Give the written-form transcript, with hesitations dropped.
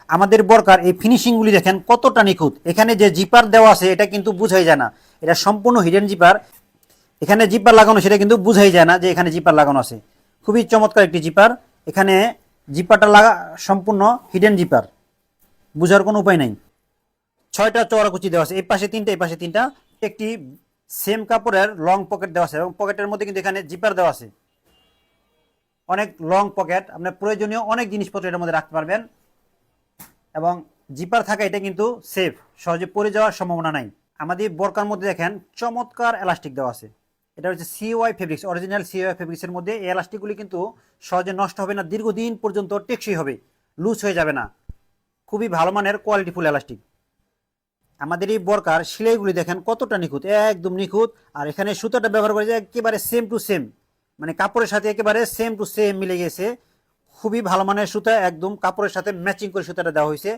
আমাদের বোরকার এই ফিনিশিংগুলি দেখেন কতটা নিখুঁত। এখানে যে জিপার দেওয়া আছে এটা কিন্তু বুঝাই যায় না, এটা সম্পূর্ণ হিডেন জিপার। এখানে জিপার লাগানো সেটা কিন্তু বুঝাই যায় না যে এখানে জিপার লাগানো আছে। খুবই চমৎকার একটি জিপার। এখানে জিপারটা লাগা সম্পূর্ণ হিডেন জিপার, বুঝার কোনো উপায় নাই। 6টা চওড়া কুচি দেওয়া আছে, এই পাশে 3টা, এই পাশে 3টা। একটি সেম কাপড়ের লং পকেট দেওয়া আছে এবং পকেটের মধ্যে কিন্তু এখানে জিপার দেওয়া আছে। অনেক লং পকেট, আপনার প্রয়োজনীয় অনেক জিনিসপত্র এটার মধ্যে রাখতে পারবেন। এবং জিপার থাকা এটা কিন্তু সেফ, সহজে পড়ে যাওয়ার সম্ভাবনা নাই। আমাদের বোরকার মধ্যে দেখেন চমৎকার এলাস্টিক দেওয়া আছে। এটা হচ্ছে সিওয়াই ফেব্রিক্স, অরিজিনাল সিওয়াই ফেব্রিক্সের মধ্যে এই এলাস্টিকগুলি কিন্তু সহজে নষ্ট হবে না, দীর্ঘদিন পর্যন্ত টেকসই হবে, লুজ হয়ে যাবে না। খুবই ভালো মানের কোয়ালিটিফুল এলাস্টিক। আমাদের এই বোরকার সেলাইগুলি দেখেন কতটা নিখুঁত, একদম নিখুঁত। আর এখানে সুতাটা ব্যবহার করেছে একেবারে সেম টু সেম, মানে কাপড়ের সাথে একেবারে সেম টু সেম মিলে গেছে। খুবই ভালো মানের সুতা, একদম কাপড়ের সাথে ম্যাচিং করে সুতাটা দেওয়া হয়েছে।